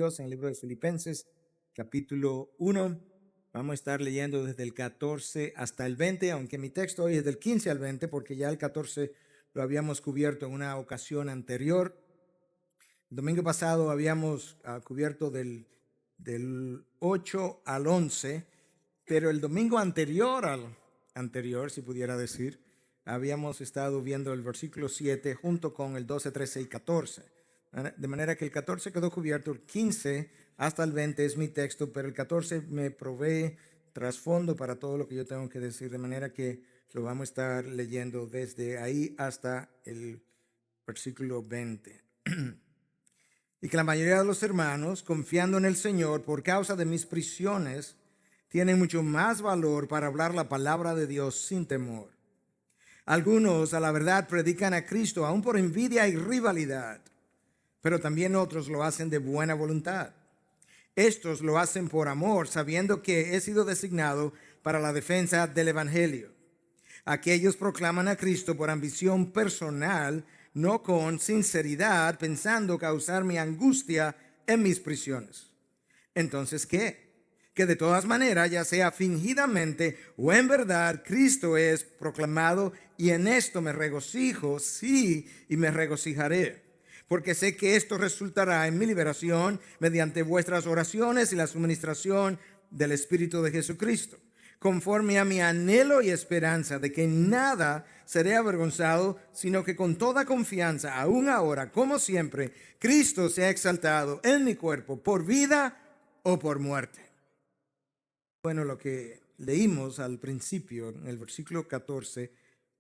Dios en el libro de Filipenses, capítulo 1. Vamos a estar leyendo desde el 14 hasta el 20, aunque mi texto hoy es del 15 al 20, porque ya el 14 lo habíamos cubierto en una ocasión anterior. El domingo pasado habíamos cubierto del 8 al 11, pero el domingo anterior, si pudiera decir, habíamos estado viendo el versículo 7 junto con el 12, 13 y 14. De manera que el 14 quedó cubierto, el 15 hasta el 20 es mi texto, pero el 14 me provee trasfondo para todo lo que yo tengo que decir, de manera que lo vamos a estar leyendo desde ahí hasta el versículo 20. Y que la mayoría de los hermanos, confiando en el Señor por causa de mis prisiones, tienen mucho más valor para hablar la palabra de Dios sin temor. Algunos, a la verdad, predican a Cristo aún por envidia y rivalidad, pero también otros lo hacen de buena voluntad. Estos lo hacen por amor, sabiendo que he sido designado para la defensa del Evangelio. Aquellos proclaman a Cristo por ambición personal, no con sinceridad, pensando causar mi angustia en mis prisiones. Entonces, ¿qué? Que de todas maneras, ya sea fingidamente o en verdad, Cristo es proclamado, y en esto me regocijo, sí, y me regocijaré. Porque sé que esto resultará en mi liberación mediante vuestras oraciones y la suministración del Espíritu de Jesucristo, conforme a mi anhelo y esperanza de que nada seré avergonzado, sino que con toda confianza, aún ahora, como siempre, Cristo sea exaltado en mi cuerpo, por vida o por muerte. Bueno, lo que leímos al principio, en el versículo 14,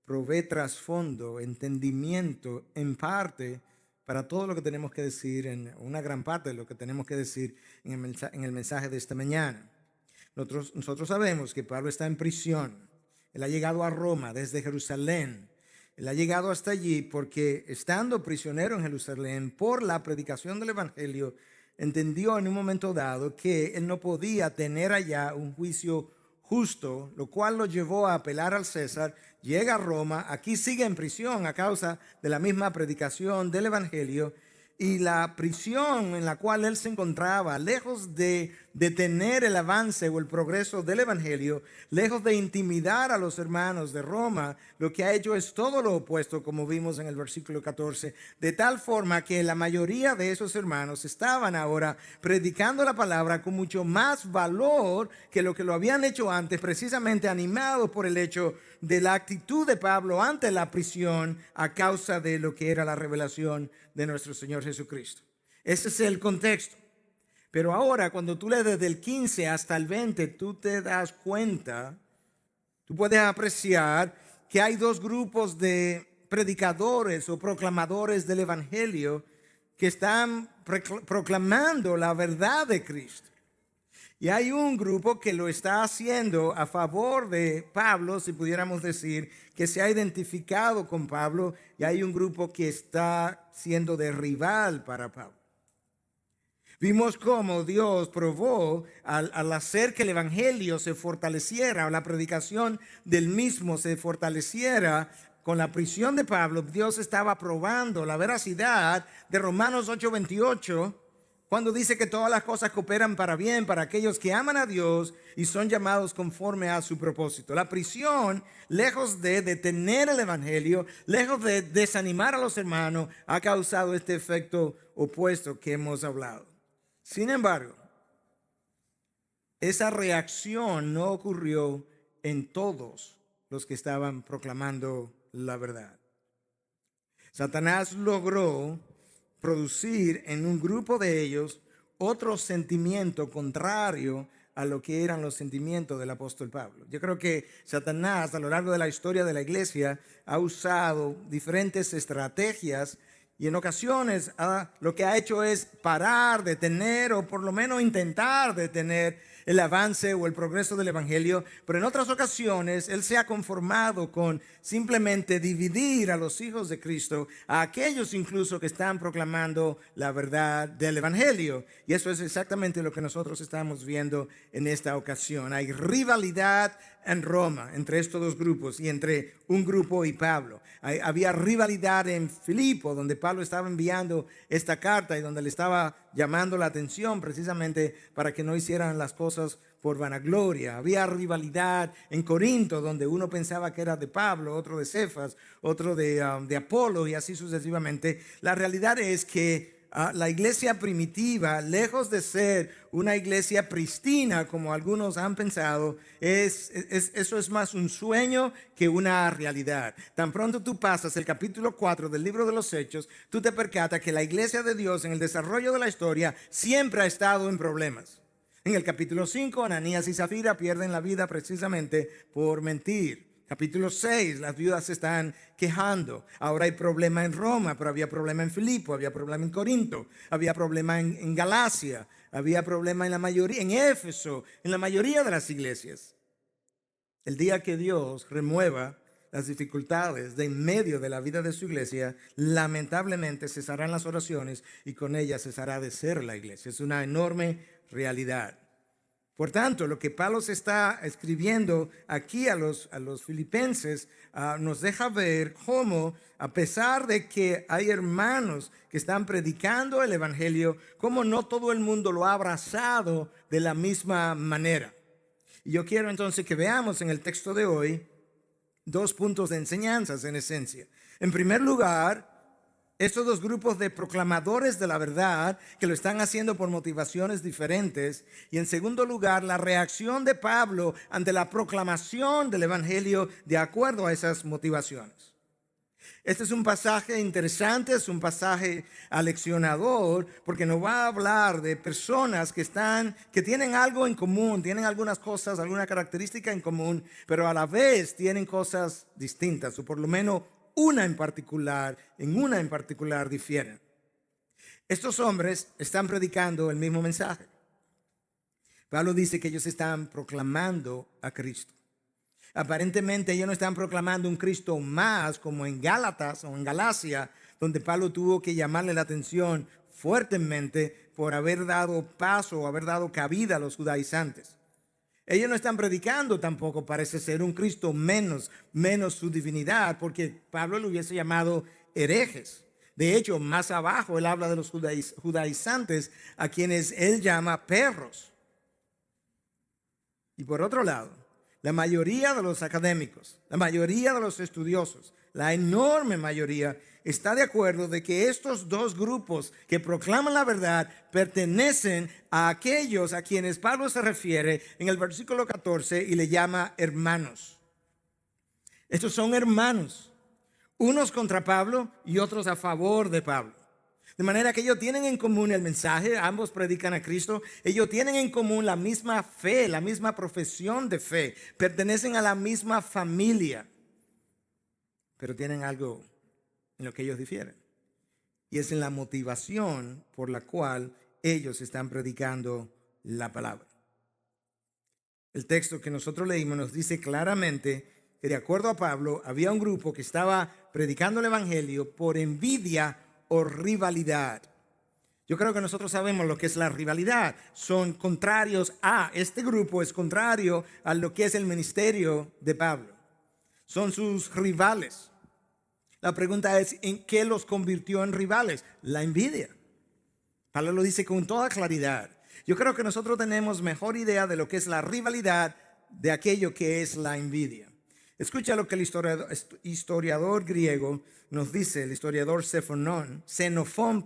provee trasfondo, entendimiento, en parte, para todo lo que tenemos que decir, en una gran parte de lo que tenemos que decir en el mensaje de esta mañana. Nosotros sabemos que Pablo está en prisión. Él ha llegado a Roma desde Jerusalén. Él ha llegado hasta allí porque, estando prisionero en Jerusalén por la predicación del Evangelio, entendió en un momento dado que él no podía tener allá un juicio justo, lo cual lo llevó a apelar al César. Llega a Roma, aquí sigue en prisión a causa de la misma predicación del Evangelio, y la prisión en la cual él se encontraba, lejos de detener el avance o el progreso del Evangelio, lejos de intimidar a los hermanos de Roma, lo que ha hecho es todo lo opuesto, como vimos en el versículo 14, de tal forma que la mayoría de esos hermanos estaban ahora predicando la palabra con mucho más valor que lo habían hecho antes, precisamente animados por el hecho de la actitud de Pablo ante la prisión a causa de lo que era la revelación de nuestro Señor Jesucristo. Ese es el contexto. Pero ahora, cuando tú lees desde el 15 hasta el 20, tú te das cuenta, tú puedes apreciar que hay dos grupos de predicadores o proclamadores del Evangelio que están proclamando la verdad de Cristo. Y hay un grupo que lo está haciendo a favor de Pablo, si pudiéramos decir, que se ha identificado con Pablo, y hay un grupo que está siendo de rival para Pablo. Vimos cómo Dios probó al hacer que el Evangelio se fortaleciera, o la predicación del mismo se fortaleciera. Con la prisión de Pablo, Dios estaba probando la veracidad de Romanos 8:28, cuando dice que todas las cosas cooperan para bien para aquellos que aman a Dios y son llamados conforme a su propósito. La prisión, lejos de detener el Evangelio, lejos de desanimar a los hermanos, ha causado este efecto opuesto que hemos hablado. Sin embargo, esa reacción no ocurrió en todos los que estaban proclamando la verdad. Satanás logró producir en un grupo de ellos otro sentimiento contrario a lo que eran los sentimientos del apóstol Pablo. Yo creo que Satanás, a lo largo de la historia de la iglesia, ha usado diferentes estrategias, y en ocasiones lo que ha hecho es parar, detener, o por lo menos intentar detener el avance o el progreso del Evangelio. Pero en otras ocasiones él se ha conformado con simplemente dividir a los hijos de Cristo, a aquellos incluso que están proclamando la verdad del Evangelio. Y eso es exactamente lo que nosotros estamos viendo en esta ocasión. Hay rivalidad en Roma, entre estos dos grupos y entre un grupo y Pablo. Había rivalidad en Filipo, donde Pablo estaba enviando esta carta y donde le estaba llamando la atención precisamente para que no hicieran las cosas por vanagloria. Había rivalidad en Corinto, donde uno pensaba que era de Pablo, otro de Cefas, otro de Apolo y así sucesivamente. La realidad es que la iglesia primitiva, lejos de ser una iglesia pristina, como algunos han pensado, eso es más un sueño que una realidad. Tan pronto tú pasas el capítulo 4 del libro de los Hechos, tú te percatas que la iglesia de Dios en el desarrollo de la historia siempre ha estado en problemas. En el capítulo 5, Ananías y Zafira pierden la vida precisamente por mentir. Capítulo 6, las viudas se están quejando. Ahora hay problema en Roma, pero había problema en Filipo, había problema en Corinto, había problema en Galacia, había problema en la mayoría, en Éfeso, en la mayoría de las iglesias. El día que Dios remueva las dificultades de en medio de la vida de su iglesia, lamentablemente cesarán las oraciones y con ellas cesará de ser la iglesia. Es una enorme realidad. Por tanto, lo que Pablo se está escribiendo aquí a los filipenses nos deja ver cómo, a pesar de que hay hermanos que están predicando el evangelio, cómo no todo el mundo lo ha abrazado de la misma manera. Y yo quiero entonces que veamos en el texto de hoy dos puntos de enseñanzas en esencia. En primer lugar, estos dos grupos de proclamadores de la verdad que lo están haciendo por motivaciones diferentes. Y en segundo lugar, la reacción de Pablo ante la proclamación del evangelio de acuerdo a esas motivaciones. Este es un pasaje interesante, es un pasaje aleccionador, porque nos va a hablar de personas que tienen algo en común, tienen algunas cosas, alguna característica en común, pero a la vez tienen cosas distintas, o por lo menos en una en particular difieren. Estos hombres están predicando el mismo mensaje. Pablo dice que ellos están proclamando a Cristo. Aparentemente ellos no están proclamando un Cristo más como en Gálatas o en Galacia, donde Pablo tuvo que llamarle la atención fuertemente por haber dado paso o haber dado cabida a los judaizantes. Ellos no están predicando tampoco, parece ser, un Cristo menos su divinidad, porque Pablo lo hubiese llamado herejes. De hecho, más abajo él habla de los judaizantes, a quienes él llama perros. Y por otro lado, la mayoría de los académicos, la mayoría de los estudiosos, la enorme mayoría está de acuerdo de que estos dos grupos que proclaman la verdad pertenecen a aquellos a quienes Pablo se refiere en el versículo 14 y le llama hermanos. Estos son hermanos, unos contra Pablo y otros a favor de Pablo. De manera que ellos tienen en común el mensaje, ambos predican a Cristo, ellos tienen en común la misma fe, la misma profesión de fe, pertenecen a la misma familia, pero tienen algo en lo que ellos difieren. Y es en la motivación por la cual ellos están predicando la palabra. El texto que nosotros leímos nos dice claramente que de acuerdo a Pablo había un grupo que estaba predicando el evangelio por envidia o rivalidad. Yo creo que nosotros sabemos lo que es la rivalidad. Son contrarios este grupo es contrario a lo que es el ministerio de Pablo. Son sus rivales. La pregunta es, ¿en qué los convirtió en rivales? La envidia. Pablo lo dice con toda claridad. Yo creo que nosotros tenemos mejor idea de lo que es la rivalidad de aquello que es la envidia. Escucha lo que el historiador griego nos dice, el historiador Xenofón,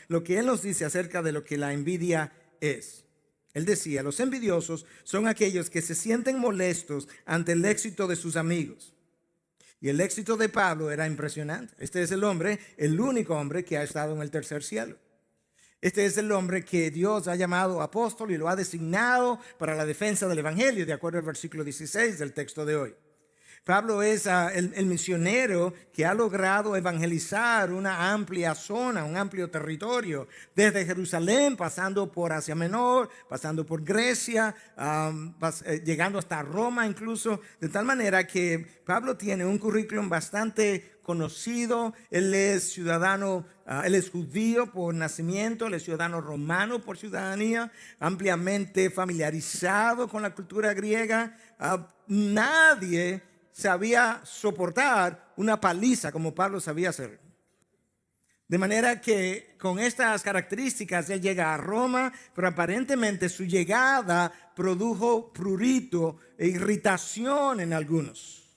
lo que él nos dice acerca de lo que la envidia es. Él decía, los envidiosos son aquellos que se sienten molestos ante el éxito de sus amigos. Y el éxito de Pablo era impresionante. Este es el único hombre que ha estado en el tercer cielo. Este es el hombre que Dios ha llamado apóstol y lo ha designado para la defensa del evangelio, de acuerdo al versículo 16 del texto de hoy. Pablo es el misionero que ha logrado evangelizar una amplia zona, un amplio territorio, desde Jerusalén, pasando por Asia Menor, pasando por Grecia, llegando hasta Roma incluso, de tal manera que Pablo tiene un currículum bastante conocido. Él es ciudadano, él es judío por nacimiento, él es ciudadano romano por ciudadanía, ampliamente familiarizado con la cultura griega. Nadie sabía soportar una paliza como Pablo sabía hacer. De manera que con estas características él llega a Roma, pero aparentemente su llegada produjo prurito e irritación en algunos,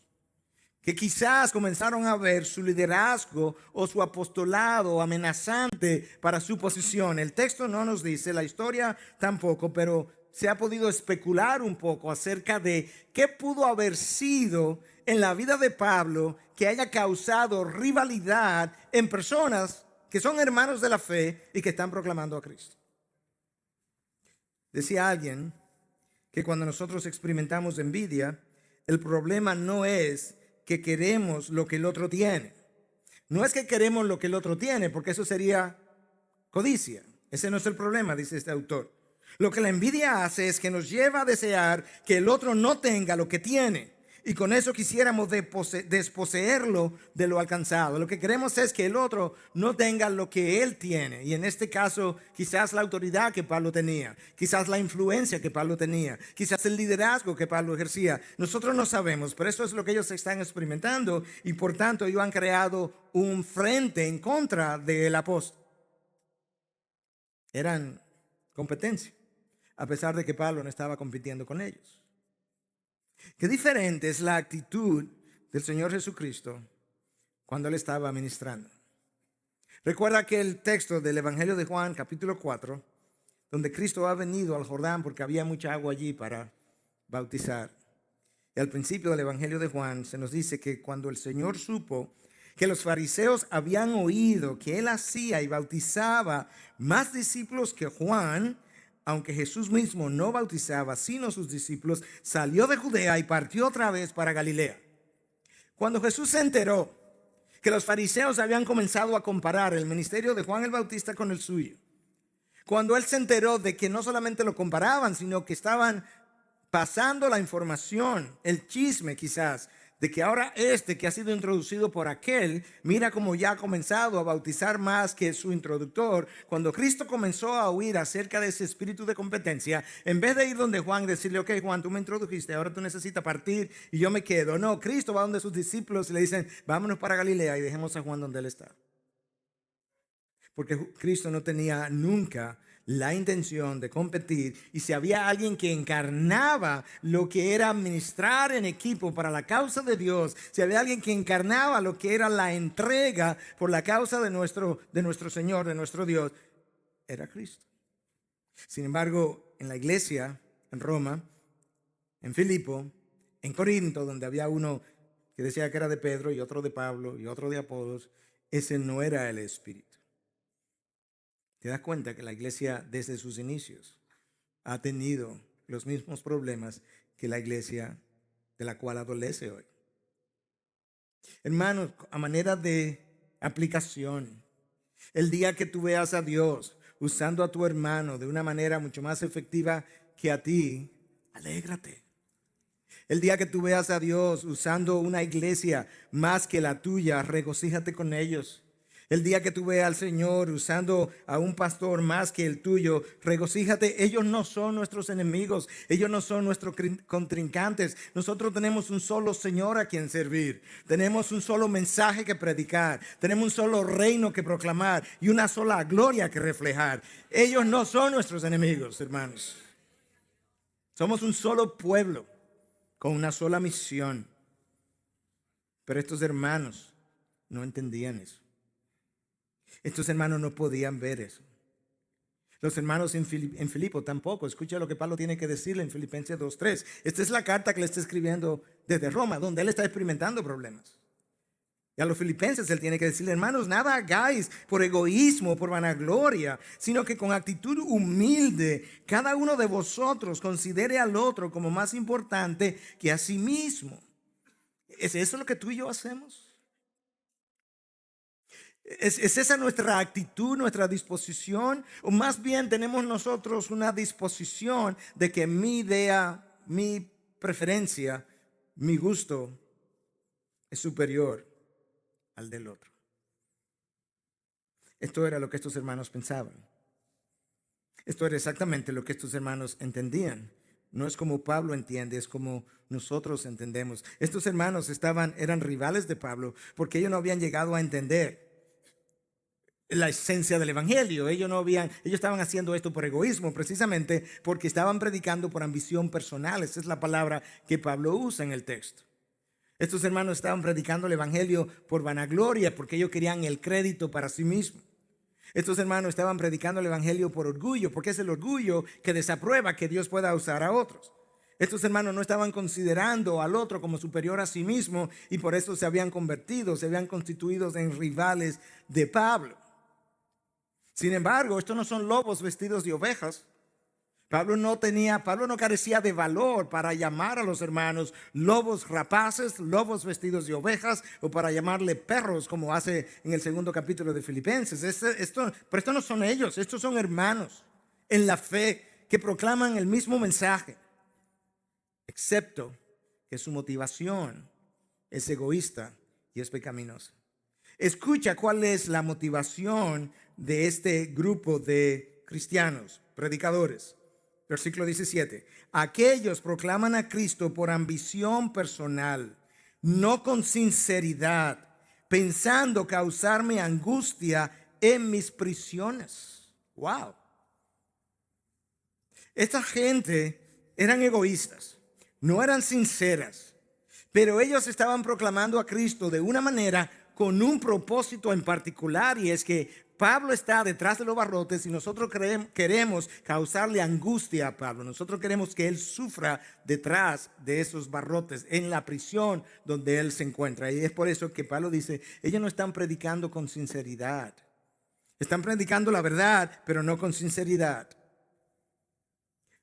que quizás comenzaron a ver su liderazgo o su apostolado amenazante para su posición. El texto no nos dice, la historia tampoco, pero se ha podido especular un poco acerca de qué pudo haber sido en la vida de Pablo que haya causado rivalidad en personas que son hermanos de la fe y que están proclamando a Cristo. Decía alguien que cuando nosotros experimentamos envidia, el problema no es que queremos lo que el otro tiene. No es que queremos lo que el otro tiene, porque eso sería codicia. Ese no es el problema, dice este autor. Lo que la envidia hace es que nos lleva a desear que el otro no tenga lo que tiene. Y con eso quisiéramos desposeerlo de lo alcanzado. Lo que queremos es que el otro no tenga lo que él tiene. Y en este caso, quizás la autoridad que Pablo tenía, quizás la influencia que Pablo tenía, quizás el liderazgo que Pablo ejercía. Nosotros no sabemos, pero eso es lo que ellos están experimentando. Y por tanto, ellos han creado un frente en contra del apóstol. Eran competencia, a pesar de que Pablo no estaba compitiendo con ellos. Qué diferente es la actitud del Señor Jesucristo cuando Él estaba ministrando. Recuerda que el texto del Evangelio de Juan, capítulo 4, donde Cristo ha venido al Jordán porque había mucha agua allí para bautizar. Y al principio del Evangelio de Juan se nos dice que cuando el Señor supo que los fariseos habían oído que Él hacía y bautizaba más discípulos que Juan, aunque Jesús mismo no bautizaba sino sus discípulos, salió de Judea y partió otra vez para Galilea. Cuando Jesús se enteró que los fariseos habían comenzado a comparar el ministerio de Juan el Bautista con el suyo, cuando Él se enteró de que no solamente lo comparaban, sino que estaban pasando la información, el chisme quizás, de que ahora este que ha sido introducido por aquel, mira cómo ya ha comenzado a bautizar más que su introductor. Cuando Cristo comenzó a oír acerca de ese espíritu de competencia, en vez de ir donde Juan y decirle, ok Juan, tú me introdujiste, ahora tú necesitas partir y yo me quedo. No, Cristo va donde sus discípulos y le dicen, vámonos para Galilea y dejemos a Juan donde él está. Porque Cristo no tenía nunca la intención de competir, y si había alguien que encarnaba lo que era ministrar en equipo para la causa de Dios, si había alguien que encarnaba lo que era la entrega por la causa de nuestro Señor, de nuestro Dios, era Cristo. Sin embargo, en la iglesia, en Roma, en Filipo, en Corinto, donde había uno que decía que era de Pedro y otro de Pablo y otro de Apolos, ese no era el espíritu. Te das cuenta que la iglesia desde sus inicios ha tenido los mismos problemas que la iglesia de la cual adolece hoy. Hermanos, a manera de aplicación, el día que tú veas a Dios usando a tu hermano de una manera mucho más efectiva que a ti, alégrate. El día que tú veas a Dios usando una iglesia más que la tuya, regocíjate con ellos. El día que tú veas al Señor usando a un pastor más que el tuyo, regocíjate. Ellos no son nuestros enemigos, ellos no son nuestros contrincantes. Nosotros tenemos un solo Señor a quien servir. Tenemos un solo mensaje que predicar. Tenemos un solo reino que proclamar y una sola gloria que reflejar. Ellos no son nuestros enemigos, hermanos. Somos un solo pueblo con una sola misión. Pero estos hermanos no entendían eso. Estos hermanos no podían ver eso. Los hermanos en Filipo tampoco. Escucha lo que Pablo tiene que decirle en Filipenses 2:3. Esta es la carta que le está escribiendo desde Roma, donde él está experimentando problemas. Y a los filipenses él tiene que decirle, hermanos, nada hagáis por egoísmo, por vanagloria, sino que con actitud humilde, cada uno de vosotros considere al otro como más importante que a sí mismo. ¿Es eso lo que tú y yo hacemos? ¿Es esa nuestra actitud, nuestra disposición? O más bien tenemos nosotros una disposición de que mi idea, mi preferencia, mi gusto es superior al del otro. Esto era lo que estos hermanos pensaban. Esto era exactamente lo que estos hermanos entendían. No es como Pablo entiende, es como nosotros entendemos. Estos hermanos eran rivales de Pablo porque ellos no habían llegado a entender la esencia del evangelio. Ellos estaban haciendo esto por egoísmo, precisamente porque estaban predicando por ambición personal. Esa es la palabra que Pablo usa en el texto. Estos hermanos estaban predicando el evangelio por vanagloria, porque ellos querían el crédito para sí mismos. Estos hermanos estaban predicando el evangelio por orgullo, porque es el orgullo que desaprueba que Dios pueda usar a otros. Estos hermanos no estaban considerando al otro como superior a sí mismo y por eso se habían constituido en rivales de Pablo. Sin embargo, estos no son lobos vestidos de ovejas. Pablo no carecía de valor para llamar a los hermanos lobos rapaces, lobos vestidos de ovejas, o para llamarle perros, como hace en el 2º capítulo de Filipenses. Pero estos no son ellos, estos son hermanos en la fe que proclaman el mismo mensaje, excepto que su motivación es egoísta y es pecaminosa. Escucha cuál es la motivación de este grupo de cristianos, predicadores. Versículo 17. Aquellos proclaman a Cristo por ambición personal, no con sinceridad, pensando causarme angustia en mis prisiones. Wow. Esta gente eran egoístas, no eran sinceras, pero ellos estaban proclamando a Cristo de una manera con un propósito en particular, y es que Pablo está detrás de los barrotes y nosotros queremos causarle angustia a Pablo. Nosotros queremos que él sufra detrás de esos barrotes, en la prisión donde él se encuentra. Y es por eso que Pablo dice, ellos no están predicando con sinceridad. Están predicando la verdad, pero no con sinceridad.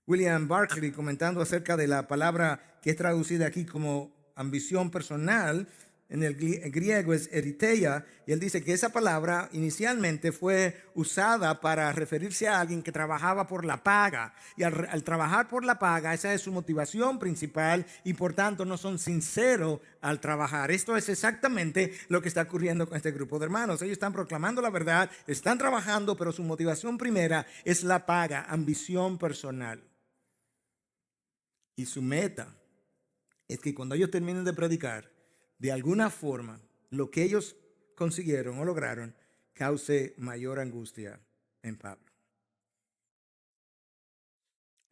William Barclay, comentando acerca de la palabra que es traducida aquí como ambición personal, en el griego es eritheia, y él dice que esa palabra inicialmente fue usada para referirse a alguien que trabajaba por la paga, y al trabajar por la paga, esa es su motivación principal, y por tanto no son sinceros al trabajar. Esto es exactamente lo que está ocurriendo con este grupo de hermanos. Ellos están proclamando la verdad, están trabajando, pero su motivación primera es la paga, ambición personal. Y su meta es que cuando ellos terminen de predicar, de alguna forma, lo que ellos consiguieron o lograron cause mayor angustia en Pablo.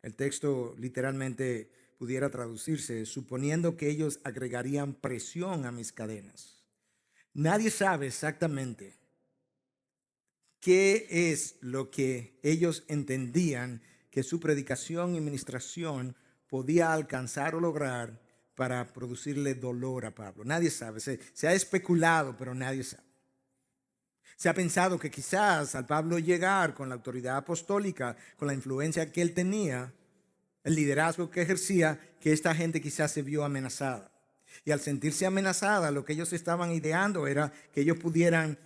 El texto literalmente pudiera traducirse suponiendo que ellos agregarían presión a mis cadenas. Nadie sabe exactamente qué es lo que ellos entendían que su predicación y ministración podía alcanzar o lograr para producirle dolor a Pablo. Nadie sabe, se ha especulado, pero nadie sabe. Se ha pensado que quizás al Pablo llegar con la autoridad apostólica, con la influencia que él tenía, el liderazgo que ejercía, que esta gente quizás se vio amenazada. Y al sentirse amenazada, lo que ellos estaban ideando era que ellos pudieran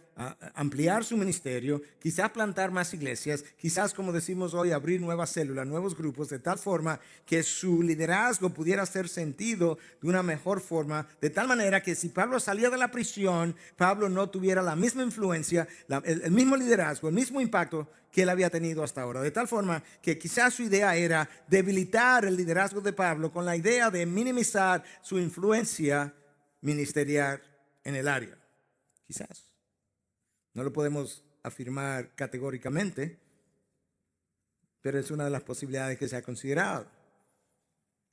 ampliar su ministerio, quizás plantar más iglesias, quizás, como decimos hoy, abrir nuevas células, nuevos grupos, de tal forma que su liderazgo pudiera ser sentido de una mejor forma, de tal manera que si Pablo salía de la prisión, Pablo no tuviera la misma influencia, el mismo liderazgo, el mismo impacto que él había tenido hasta ahora. De tal forma que quizás su idea era debilitar el liderazgo de Pablo con la idea de minimizar su influencia ministerial en el área. Quizás. No lo podemos afirmar categóricamente, pero es una de las posibilidades que se ha considerado.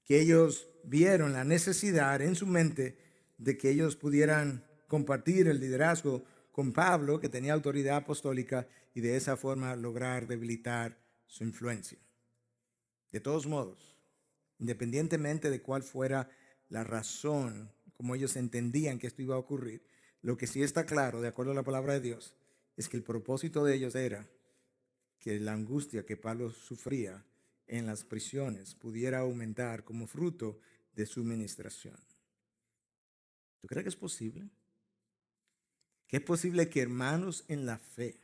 Que ellos vieron la necesidad en su mente de que ellos pudieran compartir el liderazgo con Pablo, que tenía autoridad apostólica, y de esa forma lograr debilitar su influencia. De todos modos, independientemente de cuál fuera la razón, como ellos entendían que esto iba a ocurrir, lo que sí está claro, de acuerdo a la palabra de Dios, es que el propósito de ellos era que la angustia que Pablo sufría en las prisiones pudiera aumentar como fruto de su ministración. cree que es posible? Que es posible que hermanos en la fe,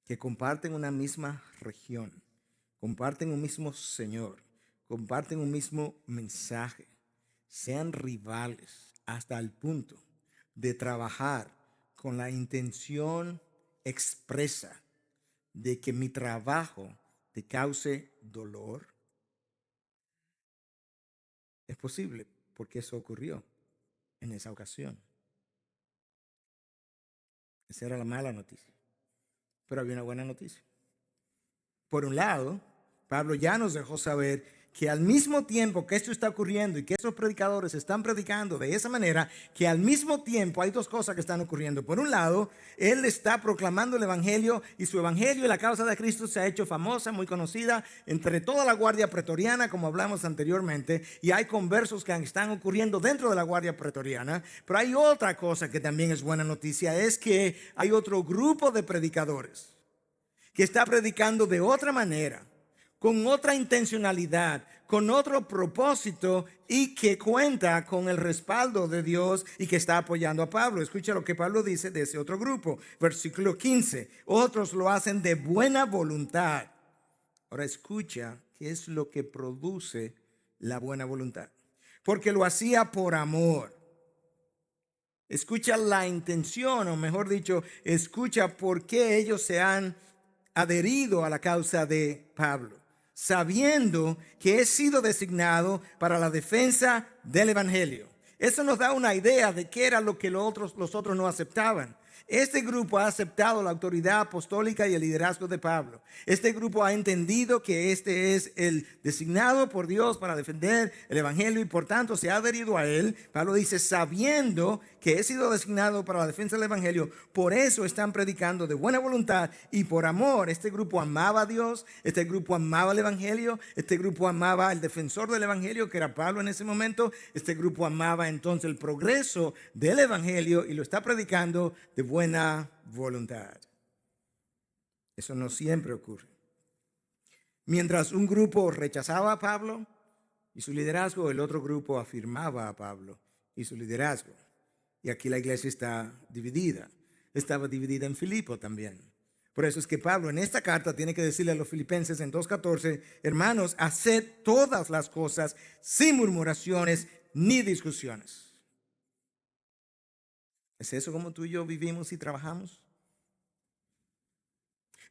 que comparten una misma región, comparten un mismo Señor, comparten un mismo mensaje, sean rivales hasta el punto de trabajar con la intención expresa de que mi trabajo te cause dolor? Es posible porque eso ocurrió en esa ocasión. Esa era la mala noticia. Pero había una buena noticia. Por un lado, Pablo ya nos dejó saber que al mismo tiempo que esto está ocurriendo y que esos predicadores están predicando de esa manera, que al mismo tiempo hay dos cosas que están ocurriendo. Por un lado, él está proclamando el evangelio y su evangelio y la causa de Cristo se ha hecho famosa, muy conocida entre toda la guardia pretoriana, como hablamos anteriormente, y hay conversos que están ocurriendo dentro de la guardia pretoriana. Pero hay otra cosa que también es buena noticia, es que hay otro grupo de predicadores que está predicando de otra manera, con otra intencionalidad, con otro propósito y que cuenta con el respaldo de Dios y que está apoyando a Pablo. Escucha lo que Pablo dice de ese otro grupo. Versículo 15. Otros lo hacen de buena voluntad. Ahora escucha qué es lo que produce la buena voluntad. Porque lo hacía por amor. Escucha la intención, o mejor dicho, escucha por qué ellos se han adherido a la causa de Pablo, sabiendo que he sido designado para la defensa del evangelio. Eso nos da una idea de qué era lo que los otros no aceptaban. Este grupo ha aceptado la autoridad apostólica y el liderazgo de Pablo. Este grupo ha entendido que este es el designado por Dios para defender el evangelio y por tanto se ha adherido a él. Pablo dice, sabiendo que he sido designado para la defensa del evangelio, por eso están predicando de buena voluntad y por amor. Este grupo amaba a Dios, este grupo amaba el evangelio, este grupo amaba al defensor del evangelio, que era Pablo en ese momento. Este grupo amaba entonces el progreso del evangelio y lo está predicando de buena voluntad. Eso no siempre ocurre. Mientras un grupo rechazaba a Pablo y su liderazgo, el otro grupo afirmaba a Pablo y su liderazgo. Y aquí la iglesia está dividida. Estaba dividida en Filipo también. Por eso es que Pablo en esta carta tiene que decirle a los filipenses en 2:14, hermanos, haced todas las cosas sin murmuraciones ni discusiones. ¿Es eso como tú y yo vivimos y trabajamos?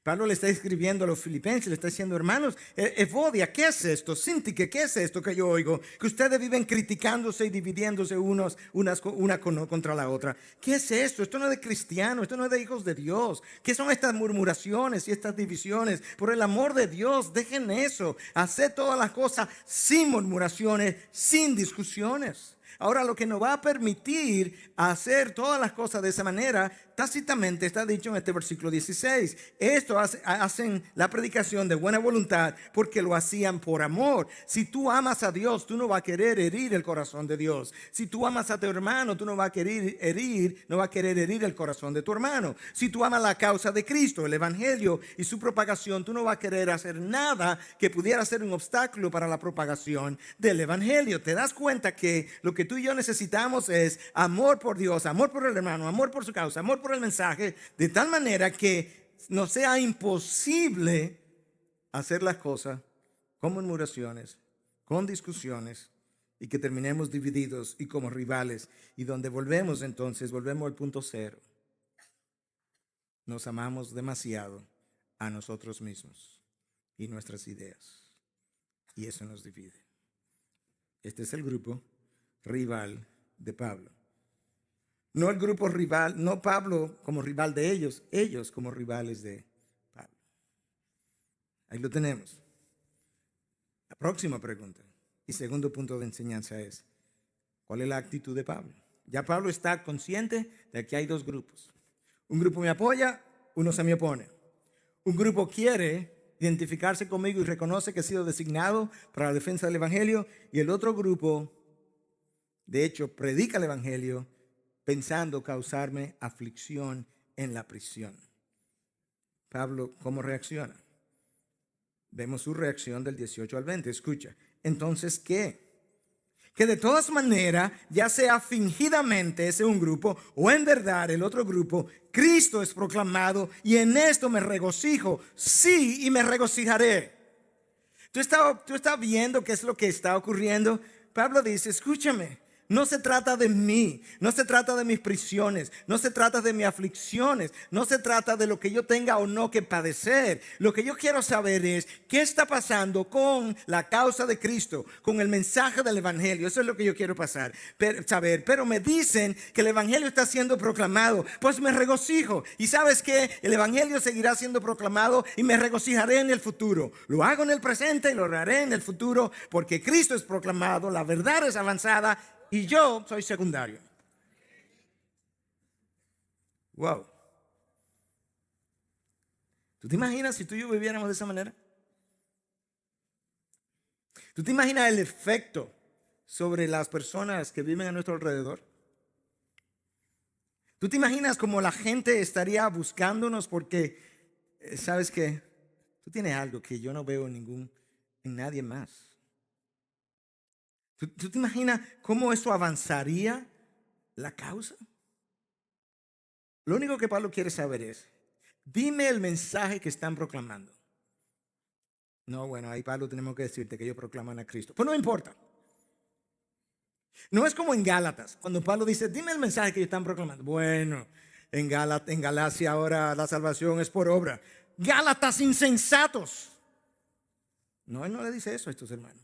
Pablo le está escribiendo a los filipenses, le está diciendo, hermanos, Evodia, ¿qué es esto? Sintique, ¿qué es esto que yo oigo? Que ustedes viven criticándose y dividiéndose una contra la otra. ¿Qué es esto? Esto no es de cristianos, esto no es de hijos de Dios. ¿Qué son estas murmuraciones y estas divisiones? Por el amor de Dios, dejen eso. Haced todas las cosas sin murmuraciones, sin discusiones. Ahora, lo que nos va a permitir hacer todas las cosas de esa manera, tácitamente está dicho en este versículo 16. Esto hacen la predicación de buena voluntad porque lo hacían por amor. Si tú amas a Dios, tú no vas a querer herir el corazón de Dios. Si tú amas a tu hermano, tú no vas a querer herir el corazón de tu hermano. Si tú amas la causa de Cristo, el evangelio y su propagación, tú no vas a querer hacer nada que pudiera ser un obstáculo para la propagación del evangelio. Te das cuenta que lo que tú y yo necesitamos es amor por Dios, amor por el hermano, amor por su causa, amor por el mensaje, de tal manera que no sea imposible hacer las cosas con murmuraciones, con discusiones y que terminemos divididos y como rivales, y donde volvemos al punto cero. Nos amamos demasiado a nosotros mismos y nuestras ideas, y eso nos divide. Este es el grupo rival de Pablo. No el grupo rival, no Pablo como rival de ellos, ellos como rivales de Pablo. Ahí lo tenemos. La próxima pregunta y segundo punto de enseñanza es, ¿cuál es la actitud de Pablo? Ya Pablo está consciente de que hay dos grupos. Un grupo me apoya, uno se me opone. Un grupo quiere identificarse conmigo y reconoce que he sido designado para la defensa del evangelio, y el otro grupo, de hecho, predica el evangelio pensando causarme aflicción en la prisión. Pablo, ¿cómo reacciona? Vemos su reacción del 18 al 20. Escucha. Entonces, ¿qué? que de todas maneras, ya sea fingidamente ese un grupo o en verdad el otro grupo, Cristo es proclamado y en esto me regocijo, sí, y me regocijaré. ¿Tú estás viendo qué es lo que está ocurriendo? Pablo dice, escúchame, no se trata de mí, no se trata de mis prisiones, no se trata de mis aflicciones, no se trata de lo que yo tenga o no que padecer. Lo que yo quiero saber es qué está pasando con la causa de Cristo, con el mensaje del Evangelio. Eso es lo que yo quiero saber. Pero me dicen que el Evangelio está siendo proclamado, pues me regocijo. Y sabes que el Evangelio seguirá siendo proclamado y me regocijaré en el futuro. Lo hago en el presente y lo haré en el futuro, porque Cristo es proclamado, la verdad es avanzada y yo soy secundario. Wow. ¿Tú te imaginas si tú y yo viviéramos de esa manera? ¿Tú te imaginas el efecto sobre las personas que viven a nuestro alrededor? ¿Tú te imaginas cómo la gente estaría buscándonos porque, sabes que tú tienes algo que yo no veo en nadie más? ¿Tú te imaginas cómo eso avanzaría la causa? Lo único que Pablo quiere saber es, dime el mensaje que están proclamando. No, bueno, ahí Pablo tenemos que decirte que ellos proclaman a Cristo. Pues no importa. No es como en Gálatas, cuando Pablo dice, dime el mensaje que ellos están proclamando. Bueno, en Galacia ahora la salvación es por obra. Gálatas insensatos. No, él no le dice eso a estos hermanos.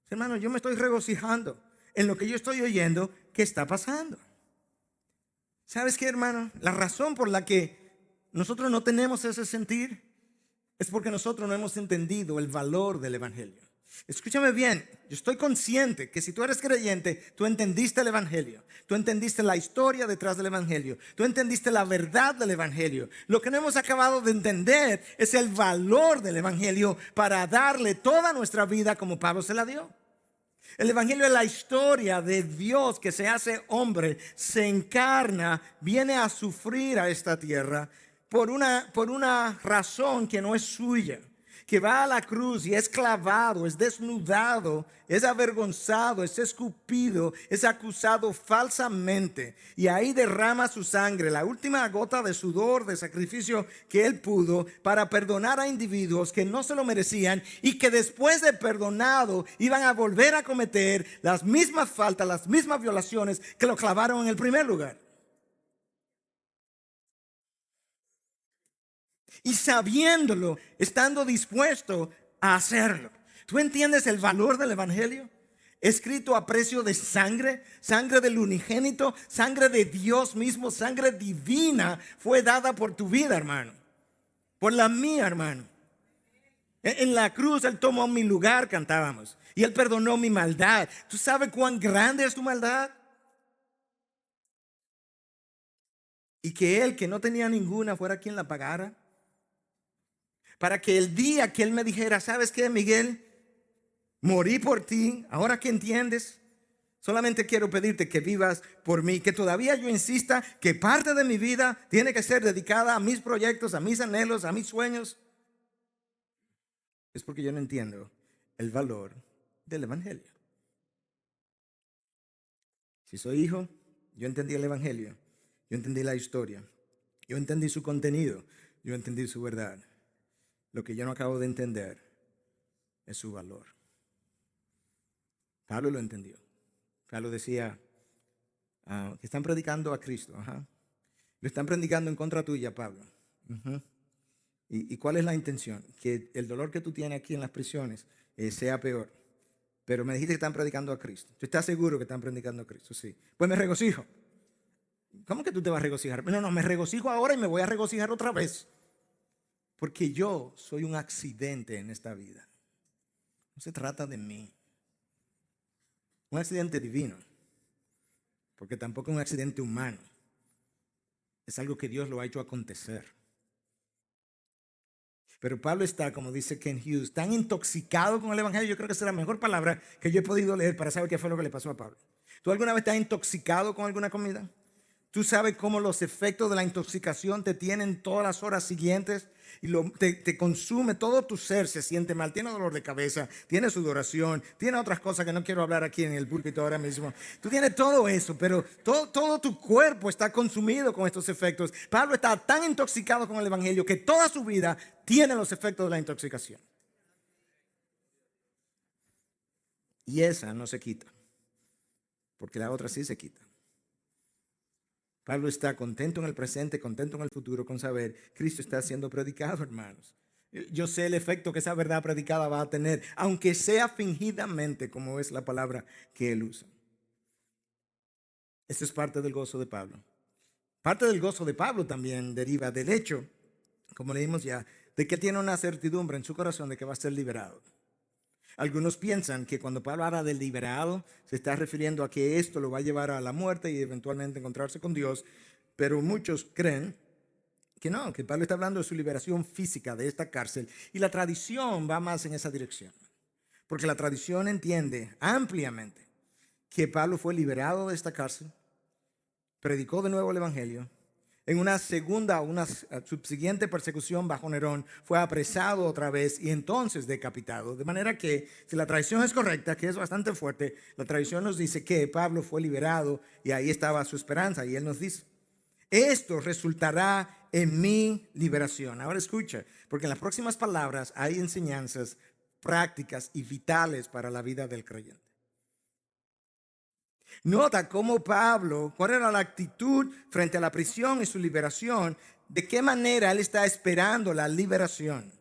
Hermanos, yo me estoy regocijando en lo que yo estoy oyendo que está pasando. ¿Sabes qué, hermano? La razón por la que nosotros no tenemos ese sentir es porque nosotros no hemos entendido el valor del Evangelio. Escúchame bien, yo estoy consciente que si tú eres creyente, tú entendiste el Evangelio, tú entendiste la historia detrás del Evangelio, tú entendiste la verdad del Evangelio. Lo que no hemos acabado de entender es el valor del Evangelio para darle toda nuestra vida como Pablo se la dio. El Evangelio es la historia de Dios que se hace hombre, se encarna, viene a sufrir a esta tierra por una razón que no es suya, que va a la cruz y es clavado, es desnudado, es avergonzado, es escupido, es acusado falsamente y ahí derrama su sangre, la última gota de sudor, de sacrificio que él pudo para perdonar a individuos que no se lo merecían y que después de perdonado iban a volver a cometer las mismas faltas, las mismas violaciones que lo clavaron en el primer lugar. Y sabiéndolo, estando dispuesto a hacerlo. ¿Tú entiendes el valor del Evangelio? Escrito a precio de sangre, sangre del unigénito, sangre de Dios mismo, sangre divina fue dada por tu vida, hermano. Por la mía, hermano. En la cruz Él tomó mi lugar, cantábamos. Y Él perdonó mi maldad. ¿Tú sabes cuán grande es tu maldad? Y que Él, que no tenía ninguna, fuera quien la pagara. Para que el día que Él me dijera, ¿sabes qué, Miguel? Morí por ti, ahora que entiendes, solamente quiero pedirte que vivas por mí, que todavía yo insista que parte de mi vida tiene que ser dedicada a mis proyectos, a mis anhelos, a mis sueños. Es porque yo no entiendo el valor del Evangelio. Si soy hijo, yo entendí el Evangelio, yo entendí la historia, yo entendí su contenido, yo entendí su verdad. Lo que yo no acabo de entender es su valor. Pablo lo entendió. Pablo decía que están predicando a Cristo. Ajá. Lo están predicando en contra tuya, Pablo. ¿Y cuál es la intención? Que el dolor que tú tienes aquí en las prisiones sea peor. Pero me dijiste que están predicando a Cristo. ¿Tú estás seguro que están predicando a Cristo? Sí. Pues me regocijo. ¿Cómo que tú te vas a regocijar? No, me regocijo ahora y me voy a regocijar otra vez. Porque yo soy un accidente en esta vida. No se trata de mí. Un accidente divino. Porque tampoco es un accidente humano. Es algo que Dios lo ha hecho acontecer. Pero Pablo está, como dice Ken Hughes, tan intoxicado con el Evangelio. Yo creo que esa es la mejor palabra que yo he podido leer para saber qué fue lo que le pasó a Pablo. ¿Tú alguna vez estás intoxicado con alguna comida? ¿Tú sabes cómo los efectos de la intoxicación te tienen todas las horas siguientes? y te consume, todo tu ser se siente mal, tiene dolor de cabeza, tiene sudoración, tiene otras cosas que no quiero hablar aquí en el púlpito ahora mismo. Tú tienes todo eso, pero todo tu cuerpo está consumido con estos efectos. Pablo está tan intoxicado con el evangelio que toda su vida tiene los efectos de la intoxicación. Y esa no se quita, porque la otra sí se quita. Pablo está contento en el presente, contento en el futuro con saber Cristo está siendo predicado, hermanos. Yo sé el efecto que esa verdad predicada va a tener, aunque sea fingidamente, como es la palabra que él usa. Esto es parte del gozo de Pablo. Parte del gozo de Pablo también deriva del hecho, como leímos ya, de que tiene una certidumbre en su corazón de que va a ser liberado. Algunos piensan que cuando Pablo habla del liberado, se está refiriendo a que esto lo va a llevar a la muerte y eventualmente encontrarse con Dios, pero muchos creen que no, que Pablo está hablando de su liberación física de esta cárcel, y la tradición va más en esa dirección, porque la tradición entiende ampliamente que Pablo fue liberado de esta cárcel, predicó de nuevo el evangelio. En una segunda, una subsiguiente persecución bajo Nerón, fue apresado otra vez y entonces decapitado. De manera que, si la tradición es correcta, que es bastante fuerte, la tradición nos dice que Pablo fue liberado y ahí estaba su esperanza. Y él nos dice, esto resultará en mi liberación. Ahora escucha, porque en las próximas palabras hay enseñanzas prácticas y vitales para la vida del creyente. Nota cómo Pablo, cuál era la actitud frente a la prisión y su liberación, de qué manera él está esperando la liberación,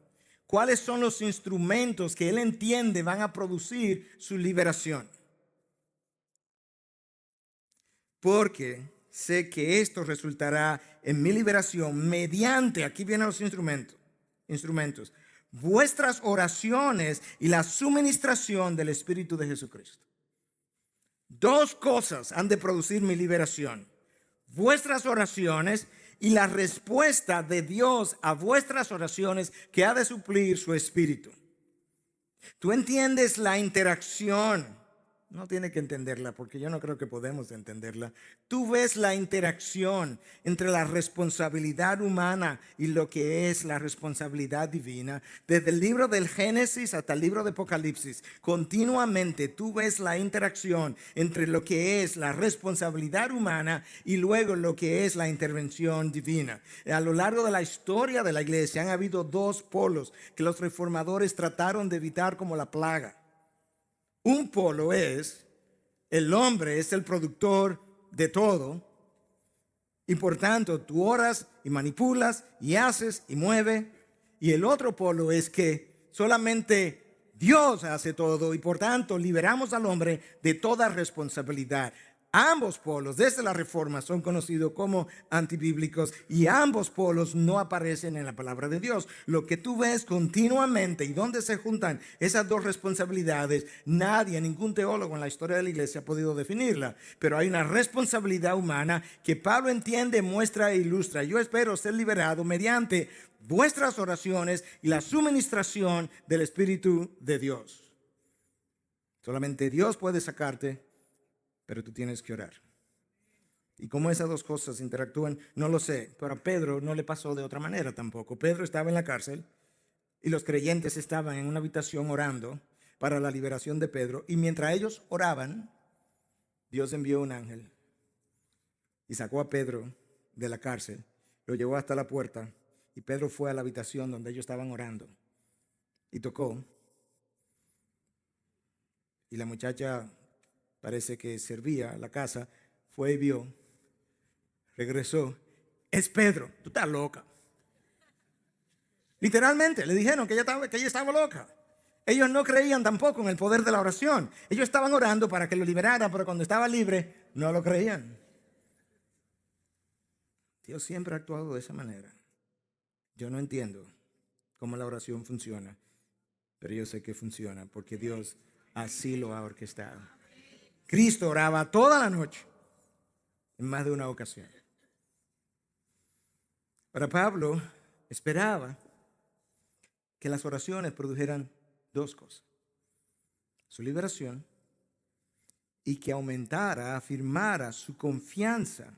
cuáles son los instrumentos que él entiende van a producir su liberación. Porque sé que esto resultará en mi liberación mediante, aquí vienen los instrumentos, vuestras oraciones y la suministración del Espíritu de Jesucristo. Dos cosas han de producir mi liberación: vuestras oraciones y la respuesta de Dios a vuestras oraciones que ha de suplir su Espíritu. Tú entiendes la interacción. No tiene que entenderla porque yo no creo que podemos entenderla. Tú ves la interacción entre la responsabilidad humana y lo que es la responsabilidad divina. Desde el libro del Génesis hasta el libro de Apocalipsis, continuamente tú ves la interacción entre lo que es la responsabilidad humana y luego lo que es la intervención divina. A lo largo de la historia de la iglesia han habido dos polos que los reformadores trataron de evitar como la plaga. Un polo es, el hombre es el productor de todo y por tanto tú oras y manipulas y haces y mueves. Y el otro polo es que solamente Dios hace todo y por tanto liberamos al hombre de toda responsabilidad. Ambos polos desde la Reforma son conocidos como antibíblicos y ambos polos no aparecen en la palabra de Dios. Lo que tú ves continuamente y donde se juntan esas dos responsabilidades, nadie, ningún teólogo en la historia de la iglesia ha podido definirla. Pero hay una responsabilidad humana que Pablo entiende, muestra e ilustra. Yo espero ser liberado mediante vuestras oraciones y la suministración del Espíritu de Dios. Solamente Dios puede sacarte, pero tú tienes que orar. Y cómo esas dos cosas interactúan, no lo sé. Pero a Pedro no le pasó de otra manera tampoco. Pedro estaba en la cárcel y los creyentes estaban en una habitación orando para la liberación de Pedro. Y mientras ellos oraban, Dios envió un ángel y sacó a Pedro de la cárcel, lo llevó hasta la puerta y Pedro fue a la habitación donde ellos estaban orando y tocó. Y la muchacha, parece que servía la casa, fue y vio, regresó. Es Pedro, tú estás loca. Literalmente le dijeron que ella estaba loca. Ellos no creían tampoco en el poder de la oración. Ellos estaban orando para que lo liberaran, pero cuando estaba libre no lo creían. Dios siempre ha actuado de esa manera. Yo no entiendo cómo la oración funciona, pero yo sé que funciona porque Dios así lo ha orquestado. Cristo oraba toda la noche en más de una ocasión. Para Pablo, esperaba que las oraciones produjeran dos cosas: su liberación y que aumentara, afirmara su confianza,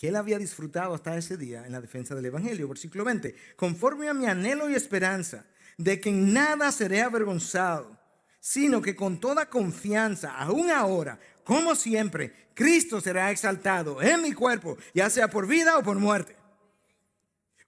que él había disfrutado hasta ese día en la defensa del Evangelio. Versículo 20, conforme a mi anhelo y esperanza de que en nada seré avergonzado, sino que con toda confianza, aún ahora, como siempre, Cristo será exaltado en mi cuerpo, ya sea por vida o por muerte.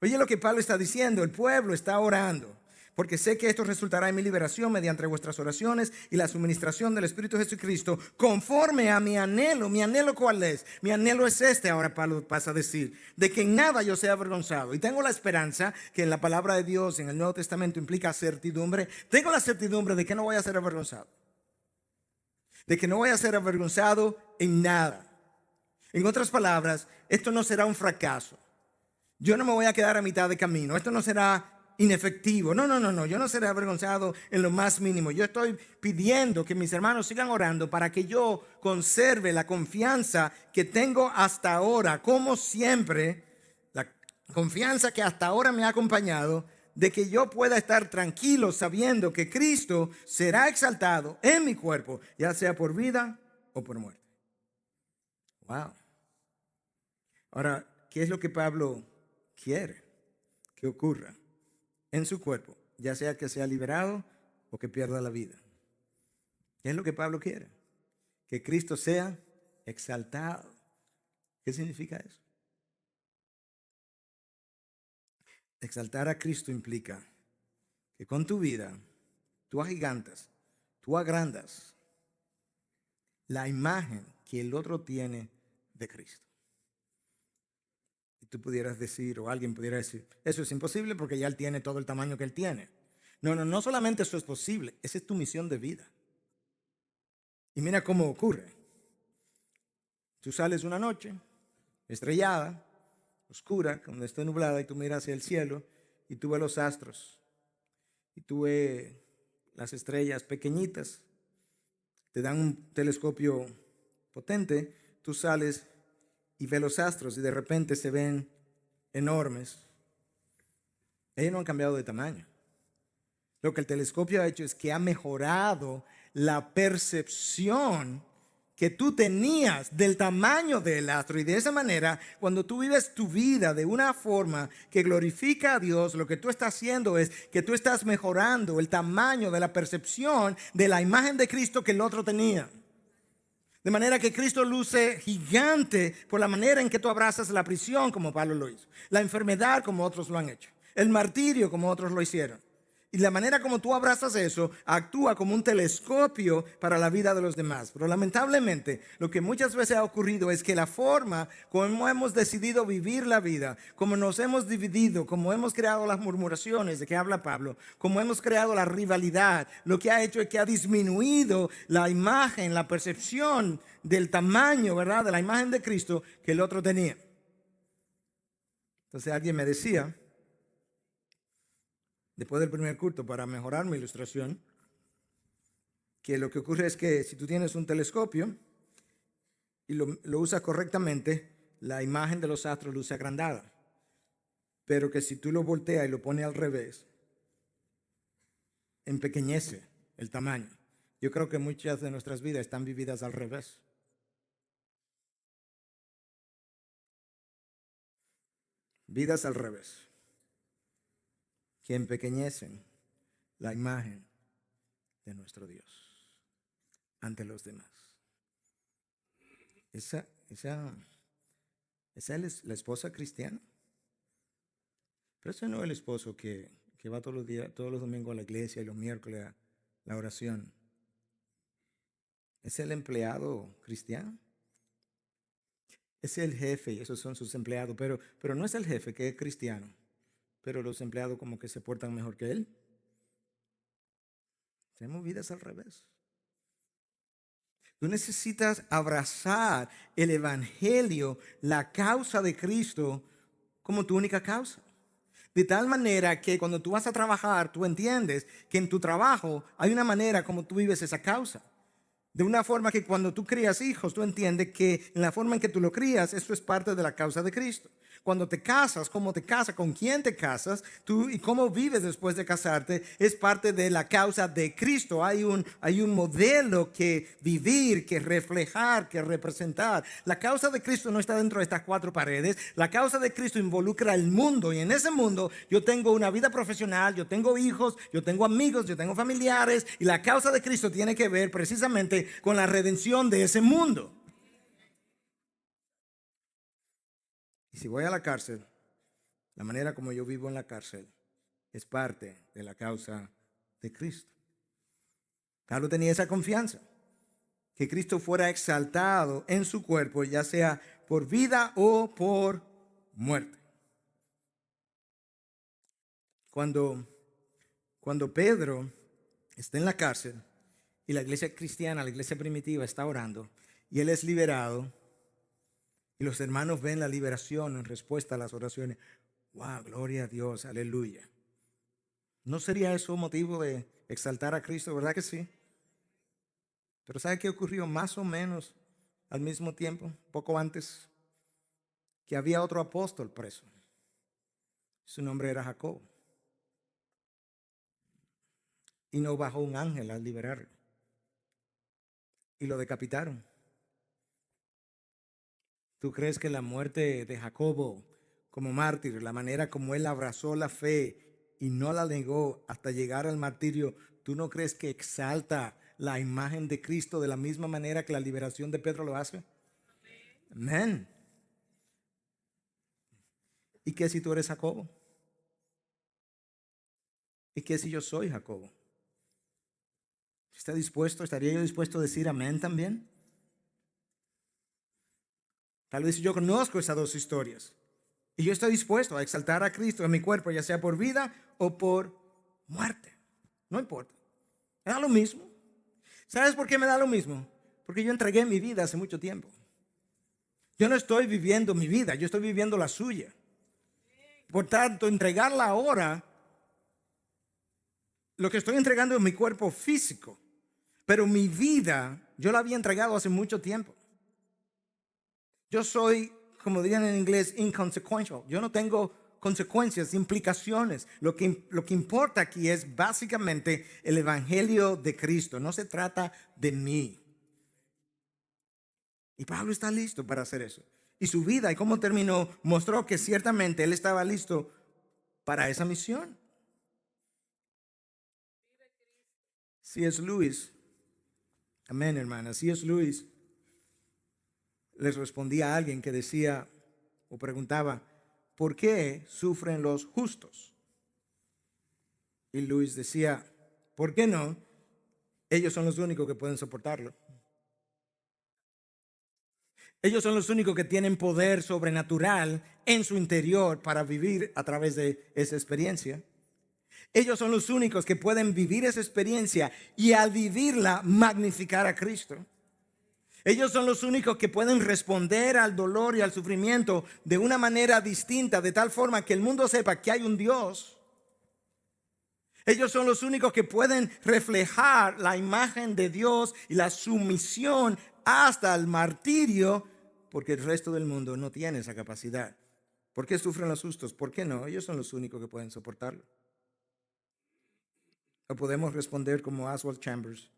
Oye lo que Pablo está diciendo, el pueblo está orando, porque sé que esto resultará en mi liberación mediante vuestras oraciones y la suministración del Espíritu de Jesucristo, conforme a mi anhelo. ¿Mi anhelo cuál es? Mi anhelo es este, ahora Pablo pasa a decir, de que en nada yo sea avergonzado. Y tengo la esperanza que en la palabra de Dios, en el Nuevo Testamento, implica certidumbre. Tengo la certidumbre de que no voy a ser avergonzado. De que no voy a ser avergonzado en nada. En otras palabras, esto no será un fracaso. Yo no me voy a quedar a mitad de camino. Esto no será inefectivo. No. Yo no seré avergonzado en lo más mínimo. Yo estoy pidiendo que mis hermanos sigan orando para que yo conserve la confianza que tengo hasta ahora, como siempre, la confianza que hasta ahora me ha acompañado, de que yo pueda estar tranquilo sabiendo que Cristo será exaltado en mi cuerpo, ya sea por vida o por muerte. Wow. Ahora, ¿qué es lo que Pablo quiere que ocurra en su cuerpo, ya sea que sea liberado o que pierda la vida? ¿Qué es lo que Pablo quiere? Que Cristo sea exaltado. ¿Qué significa eso? Exaltar a Cristo implica que con tu vida tú agigantas, tú agrandas la imagen que el otro tiene de Cristo. Y tú pudieras decir, o alguien pudiera decir, eso es imposible porque ya él tiene todo el tamaño que él tiene. No solamente eso es posible, esa es tu misión de vida. Y mira cómo ocurre. Tú sales una noche estrellada, oscura, cuando esté nublada, y tú miras hacia el cielo y tú ves los astros y tú ves las estrellas pequeñitas, te dan un telescopio potente, tú sales y ves los astros y de repente se ven enormes. Ellos no han cambiado de tamaño. Lo que el telescopio ha hecho es que ha mejorado la percepción que tú tenías del tamaño del astro. Y de esa manera, cuando tú vives tu vida de una forma que glorifica a Dios, lo que tú estás haciendo es que tú estás mejorando el tamaño de la percepción de la imagen de Cristo que el otro tenía. De manera que Cristo luce gigante por la manera en que tú abrazas la prisión, como Pablo lo hizo, la enfermedad, como otros lo han hecho, el martirio, como otros lo hicieron. Y la manera como tú abrazas eso actúa como un telescopio para la vida de los demás. Pero lamentablemente lo que muchas veces ha ocurrido es que la forma como hemos decidido vivir la vida, como nos hemos dividido, como hemos creado las murmuraciones de que habla Pablo, como hemos creado la rivalidad, lo que ha hecho es que ha disminuido la imagen, la percepción del tamaño, ¿verdad?, de la imagen de Cristo que el otro tenía. Entonces alguien me decía, después del primer culto, para mejorar mi ilustración, que lo que ocurre es que si tú tienes un telescopio y lo usas correctamente, la imagen de los astros luce agrandada. Pero que si tú lo volteas y lo pones al revés, empequeñece el tamaño. Yo creo que muchas de nuestras vidas están vividas al revés. Vidas al revés, que empequeñecen la imagen de nuestro Dios ante los demás. Esa es la esposa cristiana. Pero ese no es el esposo que va todos los días, todos los domingos a la iglesia y los miércoles a la oración. Es el empleado cristiano. Es el jefe y esos son sus empleados, pero no es el jefe que es cristiano, pero los empleados como que se portan mejor que él. Tenemos vidas al revés. Tú necesitas abrazar el evangelio, la causa de Cristo, como tu única causa. De tal manera que cuando tú vas a trabajar, tú entiendes que en tu trabajo hay una manera como tú vives esa causa. De una forma que cuando tú crías hijos, tú entiendes que en la forma en que tú lo crías, eso es parte de la causa de Cristo. Cuando te casas, cómo te casas, con quién te casas, tú y cómo vives después de casarte, es parte de la causa de Cristo. Hay un modelo que vivir, que reflejar, que representar. La causa de Cristo no está dentro de estas cuatro paredes. La causa de Cristo involucra el mundo, y en ese mundo yo tengo una vida profesional, yo tengo hijos, yo tengo amigos, yo tengo familiares, y la causa de Cristo tiene que ver precisamente con la redención de ese mundo. Y si voy a la cárcel, la manera como yo vivo en la cárcel es parte de la causa de Cristo. Pablo tenía esa confianza, que Cristo fuera exaltado en su cuerpo, ya sea por vida o por muerte. Cuando Pedro está en la cárcel y la iglesia cristiana, la iglesia primitiva está orando y él es liberado y los hermanos ven la liberación en respuesta a las oraciones, wow, gloria a Dios, aleluya. ¿No sería eso motivo de exaltar a Cristo? ¿Verdad que sí? Pero ¿sabe qué ocurrió más o menos al mismo tiempo, poco antes? Que había otro apóstol preso. Su nombre era Jacobo. Y no bajó un ángel al liberarlo. Y lo decapitaron. ¿Tú crees que la muerte de Jacobo como mártir, la manera como él abrazó la fe y no la negó hasta llegar al martirio, tú no crees que exalta la imagen de Cristo de la misma manera que la liberación de Pedro lo hace? Amén. ¿Y qué si tú eres Jacobo? ¿Y qué si yo soy Jacobo? ¿Estaría yo dispuesto a decir amén también? Tal vez yo conozco esas dos historias y yo estoy dispuesto a exaltar a Cristo en mi cuerpo, ya sea por vida o por muerte. No importa. Me da lo mismo. ¿Sabes por qué me da lo mismo? Porque yo entregué mi vida hace mucho tiempo. Yo no estoy viviendo mi vida, yo estoy viviendo la suya. Por tanto, entregarla ahora, lo que estoy entregando es mi cuerpo físico. Pero mi vida, yo la había entregado hace mucho tiempo. Yo soy, como dirían en inglés, inconsequential. Yo no tengo consecuencias, implicaciones. Lo que importa aquí es básicamente el evangelio de Cristo. No se trata de mí. Y Pablo está listo para hacer eso. Y su vida y cómo terminó mostró que ciertamente él estaba listo para esa misión. C.S. Lewis, amén, hermana. C.S. Lewis les respondía a alguien que decía o preguntaba, ¿por qué sufren los justos? Y Lewis decía, ¿por qué no? Ellos son los únicos que pueden soportarlo. Ellos son los únicos que tienen poder sobrenatural en su interior para vivir a través de esa experiencia. Ellos son los únicos que pueden vivir esa experiencia y al vivirla magnificar a Cristo. Ellos son los únicos que pueden responder al dolor y al sufrimiento de una manera distinta, de tal forma que el mundo sepa que hay un Dios. Ellos son los únicos que pueden reflejar la imagen de Dios y la sumisión hasta el martirio, porque el resto del mundo no tiene esa capacidad. ¿Por qué sufren los justos? ¿Por qué no? Ellos son los únicos que pueden soportarlo. O podemos responder como Oswald Chambers.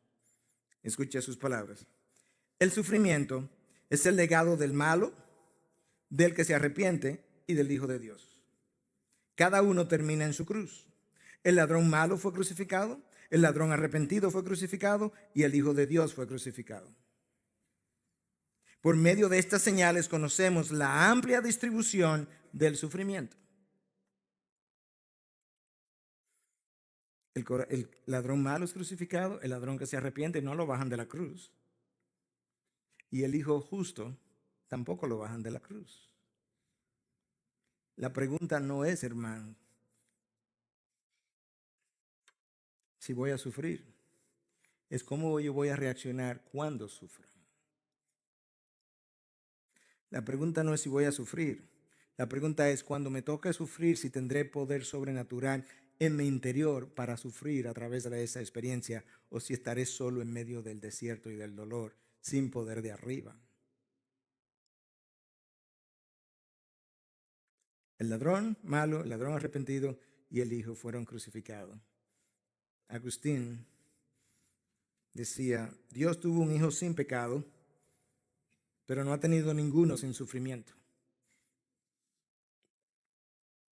Escuche sus palabras. El sufrimiento es el legado del malo, del que se arrepiente y del Hijo de Dios. Cada uno termina en su cruz. El ladrón malo fue crucificado, el ladrón arrepentido fue crucificado y el Hijo de Dios fue crucificado. Por medio de estas señales conocemos la amplia distribución del sufrimiento. El ladrón malo es crucificado, el ladrón que se arrepiente no lo bajan de la cruz. Y el hijo justo tampoco lo bajan de la cruz. La pregunta no es, hermano, si voy a sufrir. Es cómo yo voy a reaccionar cuando sufra. La pregunta no es si voy a sufrir. La pregunta es cuando me toque sufrir, si tendré poder sobrenatural en mi interior para sufrir a través de esa experiencia, o si estaré solo en medio del desierto y del dolor, sin poder de arriba. El ladrón malo, el ladrón arrepentido y el hijo fueron crucificados. Agustín decía, Dios tuvo un hijo sin pecado, pero no ha tenido ninguno sin sufrimiento.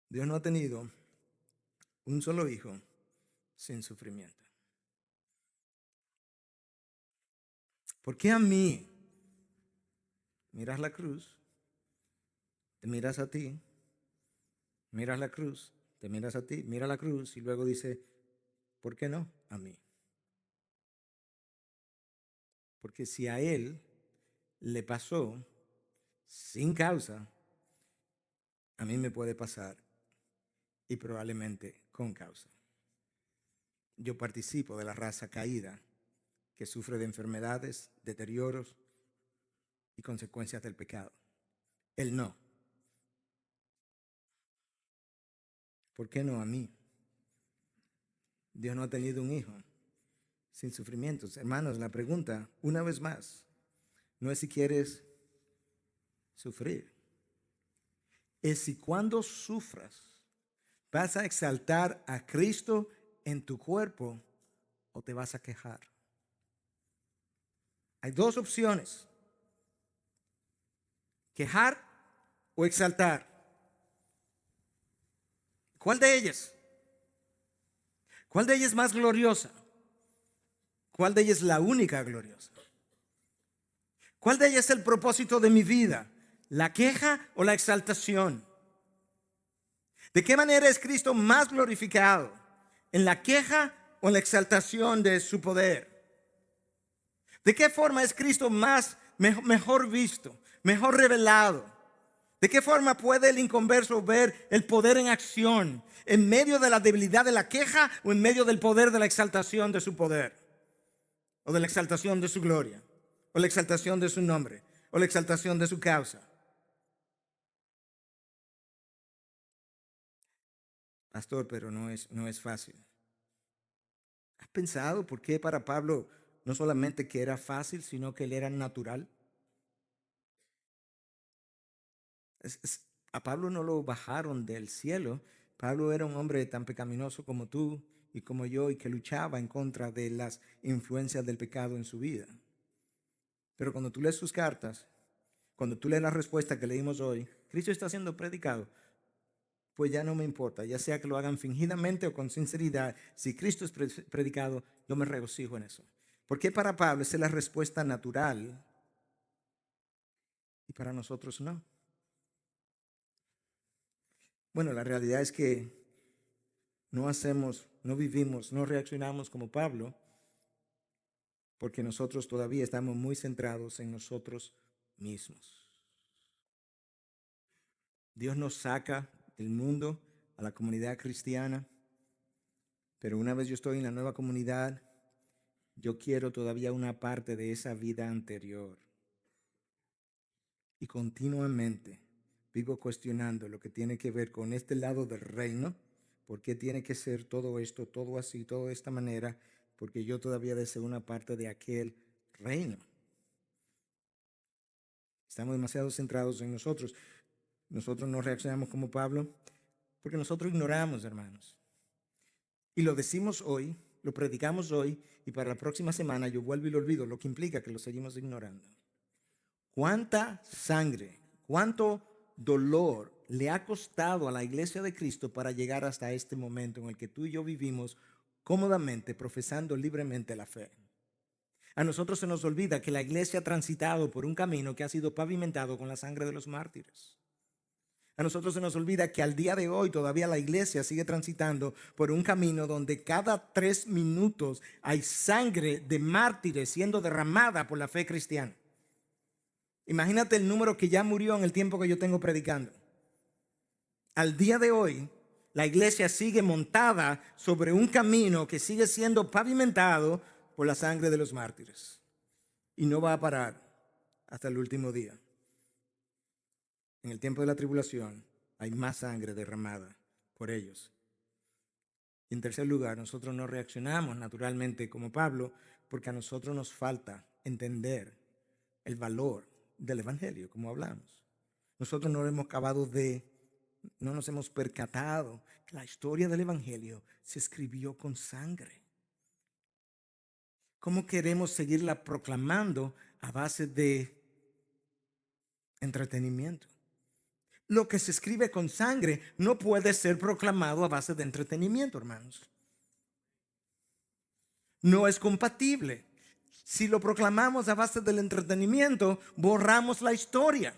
Dios no ha tenido un solo hijo sin sufrimiento. ¿Por qué a mí? Miras la cruz, te miras a ti, miras la cruz, te miras a ti, mira la cruz y luego dice, ¿por qué no a mí? Porque si a él le pasó sin causa, a mí me puede pasar y probablemente con causa. Yo participo de la raza caída que sufre de enfermedades, deterioros y consecuencias del pecado. Él no. ¿Por qué no a mí? Dios no ha tenido un hijo sin sufrimientos. Hermanos, la pregunta, una vez más, no es si quieres sufrir, es si cuando sufras vas a exaltar a Cristo en tu cuerpo o te vas a quejar. Hay dos opciones: quejar o exaltar. ¿Cuál de ellas? ¿Cuál de ellas es más gloriosa? ¿Cuál de ellas es la única gloriosa? ¿Cuál de ellas es el propósito de mi vida? ¿La queja o la exaltación? ¿De qué manera es Cristo más glorificado? ¿En la queja o en la exaltación de su poder? ¿De qué forma es Cristo mejor visto, mejor revelado? ¿De qué forma puede el inconverso ver el poder en acción? ¿En medio de la debilidad de la queja o en medio del poder de la exaltación de su poder? ¿O de la exaltación de su gloria? ¿O la exaltación de su nombre? ¿O la exaltación de su causa? Pastor, pero no es fácil. ¿Has pensado por qué para Pablo no solamente que era fácil, sino que él era natural? A Pablo no lo bajaron del cielo. Pablo era un hombre tan pecaminoso como tú y como yo, y que luchaba en contra de las influencias del pecado en su vida. Pero cuando tú lees sus cartas, cuando tú lees la respuesta que leímos hoy, Cristo está siendo predicado, pues ya no me importa, ya sea que lo hagan fingidamente o con sinceridad. Si Cristo es predicado, yo me regocijo en eso. Porque para Pablo esa es la respuesta natural y para nosotros no. Bueno, la realidad es que no hacemos, no vivimos, no reaccionamos como Pablo, porque nosotros todavía estamos muy centrados en nosotros mismos. Dios nos saca del mundo a la comunidad cristiana, pero una vez yo estoy en la nueva comunidad, yo quiero todavía una parte de esa vida anterior. Y continuamente vivo cuestionando lo que tiene que ver con este lado del reino. ¿Por qué tiene que ser todo esto, todo así, todo de esta manera? Porque yo todavía deseo una parte de aquel reino. Estamos demasiado centrados en nosotros. Nosotros no reaccionamos como Pablo porque nosotros ignoramos, hermanos. Y lo decimos hoy, lo predicamos hoy, y para la próxima semana yo vuelvo y lo olvido, lo que implica que lo seguimos ignorando. ¿Cuánta sangre, cuánto dolor le ha costado a la iglesia de Cristo para llegar hasta este momento en el que tú y yo vivimos cómodamente, profesando libremente la fe? A nosotros se nos olvida que la iglesia ha transitado por un camino que ha sido pavimentado con la sangre de los mártires. A nosotros se nos olvida que al día de hoy todavía la iglesia sigue transitando por un camino donde cada 3 minutos hay sangre de mártires siendo derramada por la fe cristiana. Imagínate el número que ya murió en el tiempo que yo tengo predicando. Al día de hoy, la iglesia sigue montada sobre un camino que sigue siendo pavimentado por la sangre de los mártires. Y no va a parar hasta el último día. En el tiempo de la tribulación hay más sangre derramada por ellos. Y en tercer lugar, nosotros no reaccionamos naturalmente como Pablo porque a nosotros nos falta entender el valor del Evangelio, como hablamos. Nosotros no nos hemos percatado que la historia del Evangelio se escribió con sangre. ¿Cómo queremos seguirla proclamando a base de entretenimiento? Lo que se escribe con sangre no puede ser proclamado a base de entretenimiento, hermanos. No es compatible. Si lo proclamamos a base del entretenimiento, borramos la historia.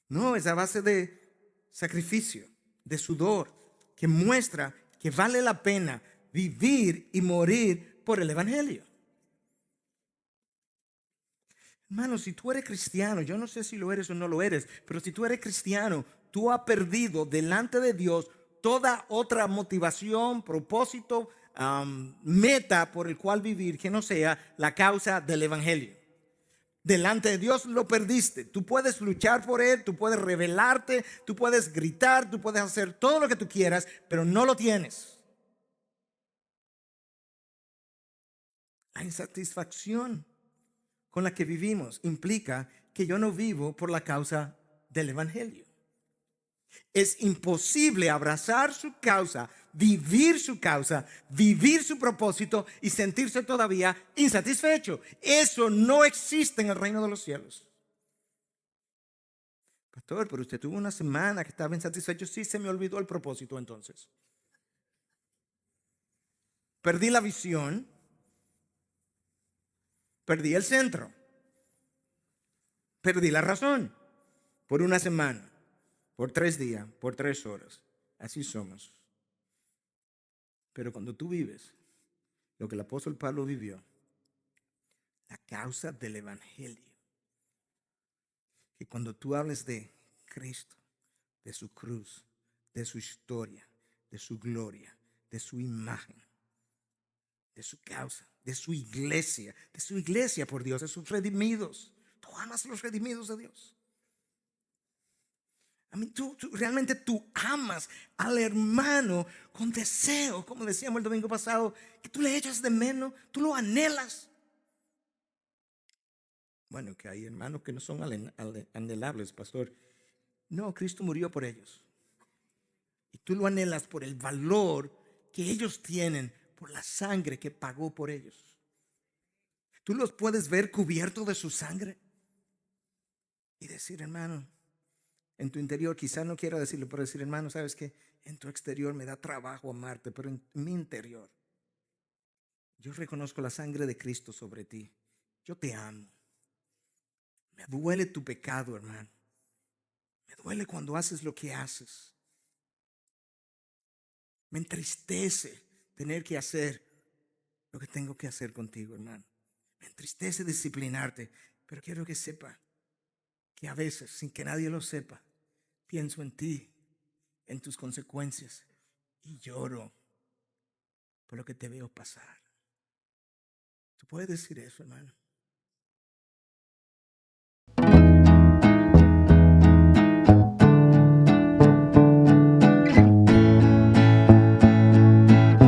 No, es a base de sacrificio, de sudor, que muestra que vale la pena vivir y morir por el Evangelio. Hermano, si tú eres cristiano, yo no sé si lo eres o no lo eres, pero si tú eres cristiano, tú has perdido delante de Dios toda otra motivación, propósito, meta por el cual vivir que no sea la causa del Evangelio. Delante de Dios lo perdiste. Tú puedes luchar por Él, tú puedes rebelarte, tú puedes gritar, tú puedes hacer todo lo que tú quieras, pero no lo tienes. La insatisfacción con la que vivimos implica que yo no vivo por la causa del Evangelio. Es imposible abrazar su causa, vivir su propósito y sentirse todavía insatisfecho. Eso no existe en el reino de los cielos. Pastor, pero usted tuvo una semana que estaba insatisfecho. Sí, se me olvidó el propósito entonces. Perdí la visión, perdí el centro, perdí la razón por una semana, por 3 días, por 3 horas. Así somos. Pero cuando tú vives lo que el apóstol Pablo vivió, la causa del Evangelio, que cuando tú hables de Cristo, de su cruz, de su historia, de su gloria, de su imagen, de su causa, de su iglesia por Dios, de sus redimidos. Tú amas a los redimidos de Dios. Realmente tú amas al hermano con deseo, como decíamos el domingo pasado, que tú le echas de menos, tú lo anhelas. Bueno, que hay hermanos que no son anhelables, pastor. No, Cristo murió por ellos. Y tú lo anhelas por el valor que ellos tienen, por la sangre que pagó por ellos. Tú los puedes ver cubiertos de su sangre y decir, hermano, en tu interior, quizá no quiera decirlo, pero decir, hermano, ¿sabes qué? En tu exterior me da trabajo amarte, pero en mi interior, yo reconozco la sangre de Cristo sobre ti. Yo te amo. Me duele tu pecado, hermano. Me duele cuando haces lo que haces. Me entristece tener que hacer lo que tengo que hacer contigo, hermano. Me entristece disciplinarte, pero quiero que sepa que a veces, sin que nadie lo sepa, pienso en ti, en tus consecuencias, y lloro por lo que te veo pasar. Tú puedes decir eso, hermano.